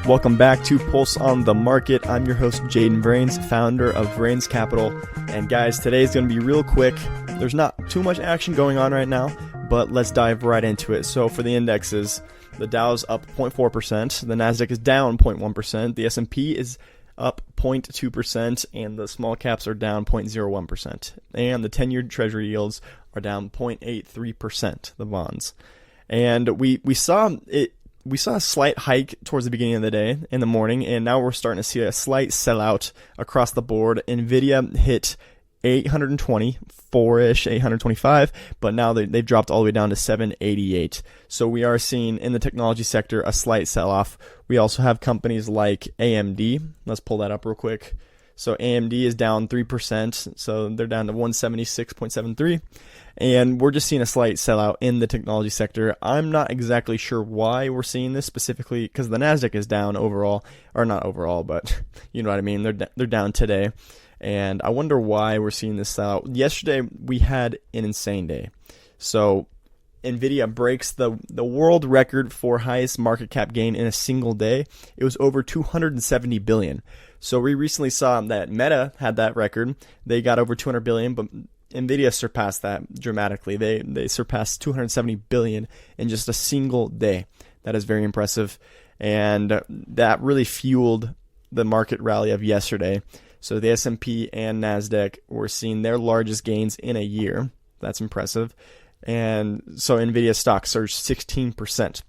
Welcome back to Pulse on the Market. I'm your host, Jaden Brains, founder of Brains Capital. And guys, today's going to be real quick. There's not too much action going on right now, but let's dive right into it. So for the indexes, the Dow's up 0.4%, the Nasdaq is down 0.1%, the S&P is up 0.2%, and the small caps are down 0.01%. And the 10-year Treasury yields are down 0.83%, the bonds. And we saw a slight hike towards the beginning of the day in the morning, and now we're starting to see a slight sellout across the board. NVDA hit 820, 4-ish, 825, but now they've dropped all the way down to 788. So we are seeing in the technology sector a slight sell-off. We also have companies like AMD. Let's pull that up real quick. So AMD is down 3%, so they're down to 176.73. And we're just seeing a slight sellout in the technology sector. I'm not exactly sure why we're seeing this specifically, because the Nasdaq is down overall, or not overall, but you know what I mean. They're down today, and I wonder why we're seeing this sellout. Yesterday we had an insane day. So NVIDIA breaks the world record for highest market cap gain in a single day. It was over 270 billion. So we recently saw that Meta had that record. They got over 200 billion, but NVIDIA surpassed that dramatically. They surpassed 270 billion in just a single day. That is very impressive. And that really fueled the market rally of yesterday. So the S&P and Nasdaq were seeing their largest gains in a year. That's impressive. And so NVIDIA stock surged 16%.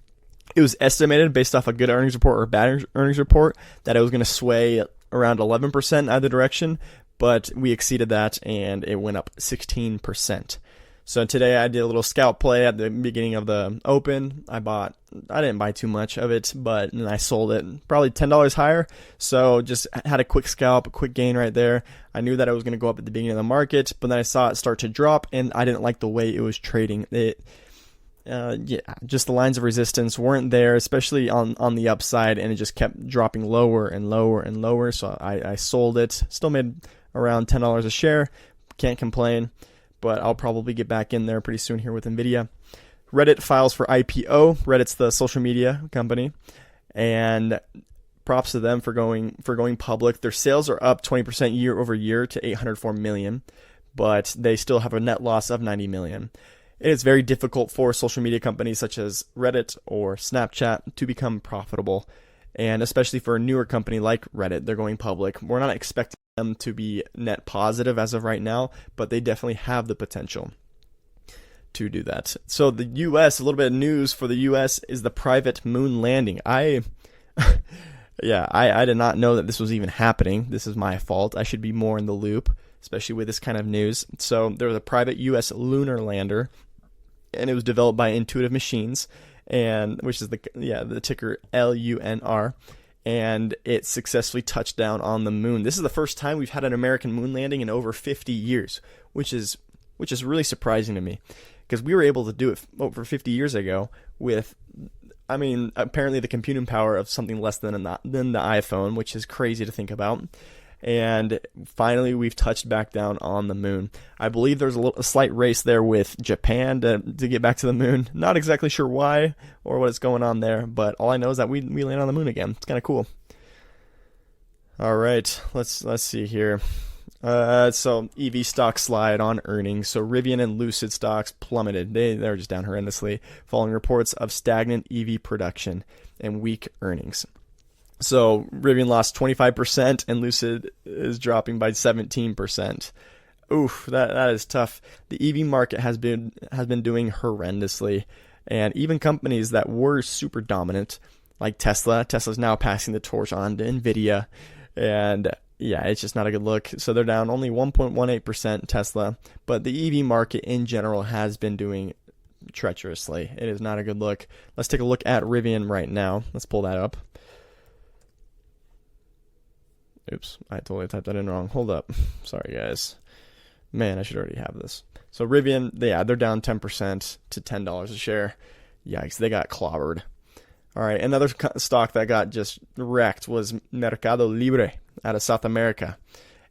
It was estimated based off a good earnings report or a bad earnings report that it was going to sway around 11% either direction, but we exceeded that and it went up 16%. So today I did a little scalp play at the beginning of the open. I didn't buy too much of it, but then I sold it probably $10 higher. So just had a quick scalp, a quick gain right there. I knew that it was going to go up at the beginning of the market, but then I saw it start to drop and I didn't like the way it was trading. Just the lines of resistance weren't there, especially on the upside, and it just kept dropping lower and lower and lower. So I sold it. Still made around $10 a share. Can't complain, but I'll probably get back in there pretty soon here with NVIDIA. Reddit files for IPO. Reddit's the social media company, and props to them for going public. Their sales are up 20% year over year to 804 million, but they still have a net loss of 90 million. It is very difficult for social media companies such as Reddit or Snapchat to become profitable, and especially for a newer company like Reddit, they're going public. We're not expecting them to be net positive as of right now, but they definitely have the potential to do that. So the U.S., a little bit of news for the U.S. is the private moon landing. I did not know that this was even happening. This is my fault. I should be more in the loop, especially with this kind of news. So there was a private U.S. lunar lander, and it was developed by Intuitive Machines, and which is the ticker LUNR, and it successfully touched down on the moon. This is the first time we've had an American moon landing in over 50 years, which is really surprising to me, because we were able to do it over 50 years ago with, apparently the computing power of something less than the iPhone, which is crazy to think about. And finally, we've touched back down on the moon. I believe there's a slight race there with Japan to get back to the moon. Not exactly sure why or what is going on there, but all I know is that we land on the moon again. It's kind of cool. All right, let's see here. So EV stock slide on earnings. So Rivian and Lucid stocks plummeted. They're just down horrendously, following reports of stagnant EV production and weak earnings. So Rivian lost 25% and Lucid is dropping by 17%. Oof, that is tough. The EV market has been doing horrendously, and even companies that were super dominant, like Tesla's now passing the torch on to NVIDIA, and yeah, it's just not a good look. So they're down only 1.18% Tesla, but the EV market in general has been doing treacherously. It is not a good look. Let's take a look at Rivian right now. Let's pull that up. Oops, I totally typed that in wrong. Hold up. Sorry, guys. Man, I should already have this. So Rivian, they're down 10% to $10 a share. Yikes, they got clobbered. All right, another stock that got just wrecked was Mercado Libre out of South America.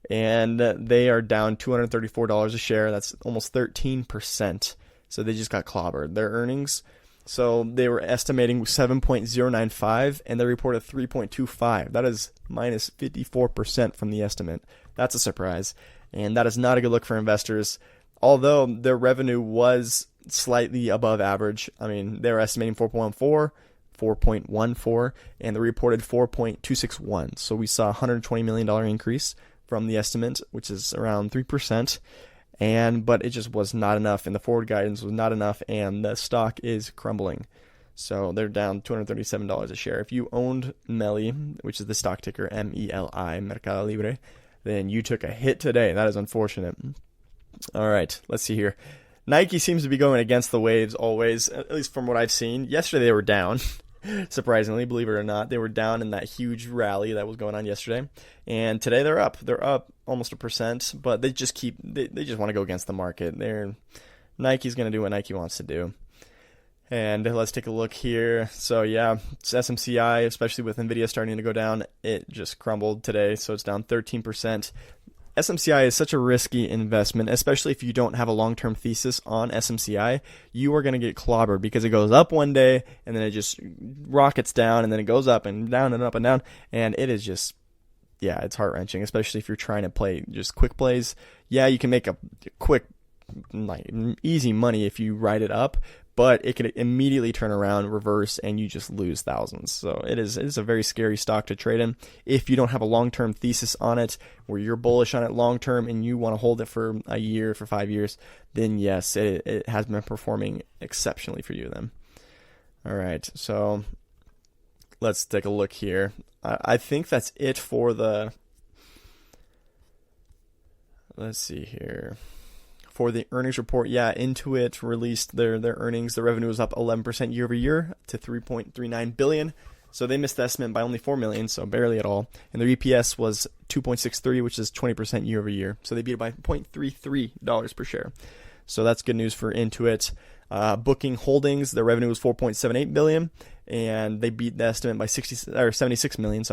And they are down $234 a share. That's almost 13%. So they just got clobbered. Their earnings So they were estimating 7.095, and they reported 3.25. That is minus 54% from the estimate. That's a surprise, and that is not a good look for investors. Although their revenue was slightly above average. I mean, they were estimating 4.14, and they reported 4.261. So we saw a $120 million increase from the estimate, which is around 3%. But it just was not enough, and the forward guidance was not enough, and the stock is crumbling. So they're down $237 a share. If you owned MELI, which is the stock ticker MELI, Mercado Libre, then you took a hit today. That is unfortunate. All right, let's see here. Nike seems to be going against the waves always, at least from what I've seen. Yesterday they were down. Surprisingly, believe it or not, they were down in that huge rally that was going on yesterday, and today they're up. They're up almost 1%, but they just want to go against the market. Nike's going to do what Nike wants to do. And let's take a look here. So yeah, it's SMCI, especially with NVDA starting to go down, it just crumbled today, so it's down 13%. SMCI is such a risky investment, especially if you don't have a long-term thesis on SMCI. You are going to get clobbered because it goes up one day and then it just rockets down, and then it goes up and down and up and down, and it is just, yeah, it's heart-wrenching, especially if you're trying to play just quick plays. Yeah, you can make a quick, like, easy money if you ride it up, but it can immediately turn around, reverse, and you just lose thousands. So it is a very scary stock to trade in. If you don't have a long-term thesis on it, where you're bullish on it long-term and you want to hold it for a year, for 5 years, then yes, it has been performing exceptionally for you then. All right, so let's take a look here. I think that's it for the, let's see here. For the earnings report, yeah, Intuit released their earnings. The revenue was up 11% year over year to $3.39 billion. So they missed the estimate by only $4 million, so barely at all. And their EPS was $2.63, which is 20% year over year. So they beat it by $0.33 per share. So that's good news for Intuit. Booking Holdings, their revenue was $4.78 billion, and they beat the estimate by $76 million.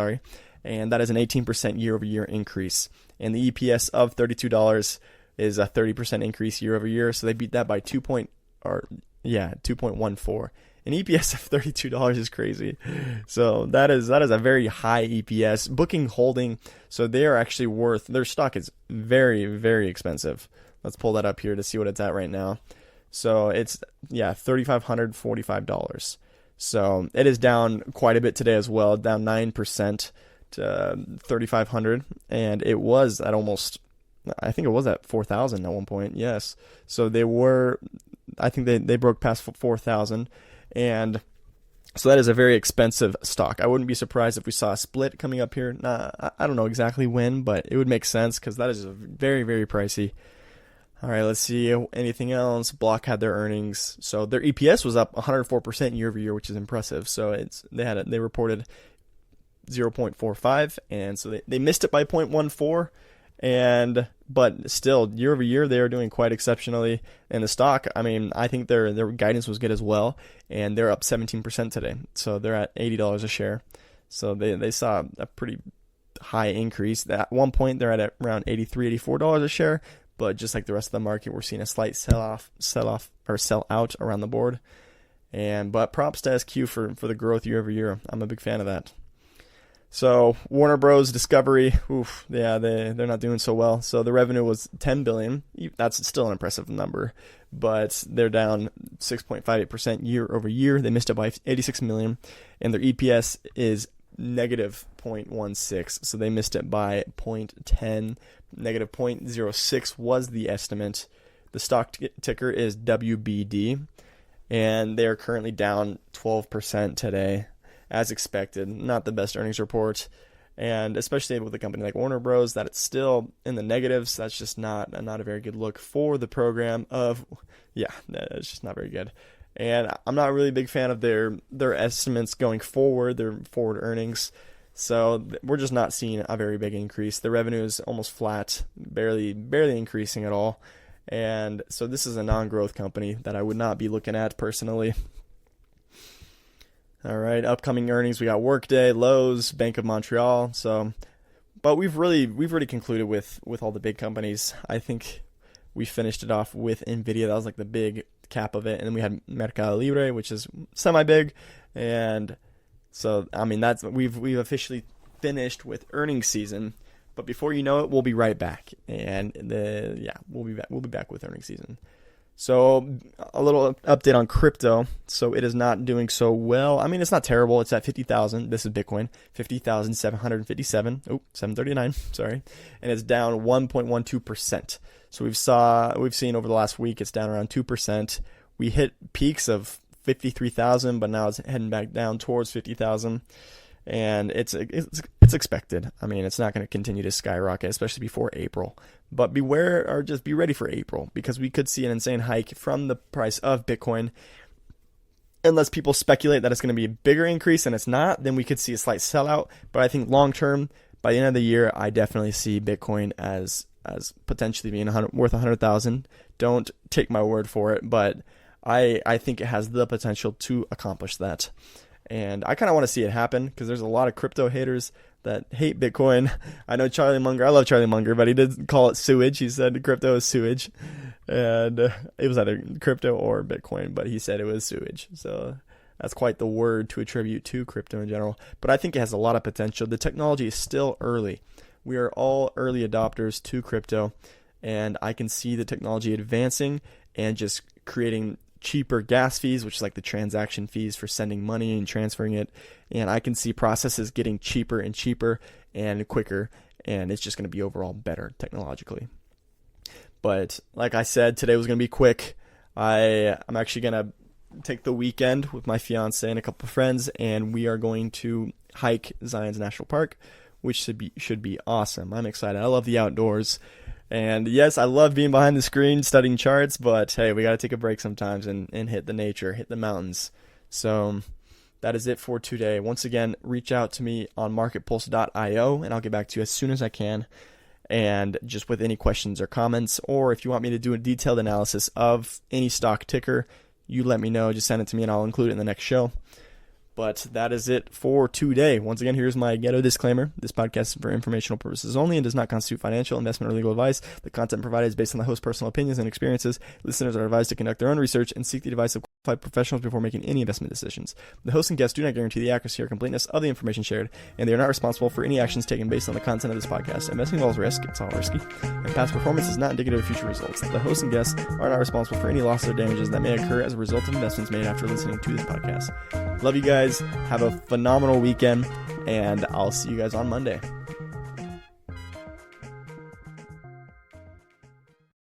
And that is an 18% year over year increase. And the EPS of $32 is a 30% increase year over year, so they beat that by 2.14. An EPS of $32 is crazy. So that is a very high EPS. Booking Holding, so they are actually worth, their stock is very, very expensive. Let's pull that up here to see what it's at right now. So it's, $3,545. So it is down quite a bit today as well, down 9% to $3,500, and it was at almost, I think it was at 4,000 at one point. Yes. So I think they broke past 4,000, and so that is a very expensive stock. I wouldn't be surprised if we saw a split coming up here. I don't know exactly when, but it would make sense because that is very, very pricey. All right, let's see anything else. Block had their earnings, so their EPS was up 104% year over year, which is impressive. So they reported 0.45, and so they missed it by 0.14. But still, year over year, they are doing quite exceptionally. And the stock, I mean, I think their guidance was good as well, and they're up 17% today. So they're at $80 a share. So they saw a pretty high increase. At one point, they're at around $83, $84 a share. But just like the rest of the market, we're seeing a slight sell out around the board. But props to SQ for the growth year over year. I'm a big fan of that. So Warner Bros. Discovery, they're not doing so well. So the revenue was $10 billion. That's still an impressive number, but they're down 6.58% year over year. They missed it by $86 million, and their EPS is negative 0.16. So they missed it by 0.10. Negative 0.06 was the estimate. The stock ticker is WBD, and they are currently down 12% today. As expected, not the best earnings report, and especially with a company like Warner Bros. That it's still in the negatives. That's just not a very good look for the program. It's just not very good. And I'm not really a big fan of their estimates going forward, their forward earnings. So we're just not seeing a very big increase. The revenue is almost flat, barely increasing at all. And so this is a non-growth company that I would not be looking at personally. All right, upcoming earnings, we got Workday, Lowe's, Bank of Montreal. But we've really concluded with all the big companies. I think we finished it off with NVIDIA. That was like the big cap of it. And then we had Mercado Libre, which is semi-big. And so, I mean, we've officially finished with earnings season. But before you know it, we'll be right back. And we'll be back with earnings season. So a little update on crypto. So it is not doing so well. I mean, it's not terrible. It's at 50,000. This is Bitcoin, 50,757. Oh, 739. Sorry, and it's down 1.12%. So we've seen over the last week, it's down around 2%. We hit peaks of 53,000, but now it's heading back down towards 50,000. And it's expected. I mean, it's not going to continue to skyrocket, especially before April. But beware, or just be ready for April, because we could see an insane hike from the price of Bitcoin. Unless people speculate that it's going to be a bigger increase, and it's not, then we could see a slight sellout. But I think long term, by the end of the year, I definitely see Bitcoin as potentially being worth 100,000. Don't take my word for it, but I think it has the potential to accomplish that. And I kind of want to see it happen, because there's a lot of crypto haters that hate Bitcoin. I know Charlie Munger. I love Charlie Munger, but he did call it sewage. He said crypto is sewage. And it was either crypto or Bitcoin, but he said it was sewage. So that's quite the word to attribute to crypto in general. But I think it has a lot of potential. The technology is still early. We are all early adopters to crypto. And I can see the technology advancing and just creating cheaper gas fees, which is like the transaction fees for sending money and transferring it. And I can see processes getting cheaper and cheaper and quicker, and it's just going to be overall better technologically. But like I said, today was going to be quick. I'm actually going to take the weekend with my fiance and a couple of friends, and we are going to hike Zion's National Park, which should be awesome. I'm excited. I love the outdoors. And yes, I love being behind the screen studying charts, but hey, we got to take a break sometimes and hit the nature, hit the mountains. So that is it for today. Once again, reach out to me on marketpulse.io, and I'll get back to you as soon as I can. And just with any questions or comments, or if you want me to do a detailed analysis of any stock ticker, you let me know. Just send it to me and I'll include it in the next show. But that is it for today. Once again, here's my ghetto disclaimer. This podcast is for informational purposes only and does not constitute financial, investment, or legal advice. The content provided is based on the host's personal opinions and experiences. Listeners are advised to conduct their own research and seek the advice of qualified professionals before making any investment decisions. The host and guests do not guarantee the accuracy or completeness of the information shared, and they are not responsible for any actions taken based on the content of this podcast. Investing involves risk. It's all risky. And past performance is not indicative of future results. The host and guests are not responsible for any losses or damages that may occur as a result of investments made after listening to this podcast. Love you guys. Have a phenomenal weekend, and I'll see you guys on Monday.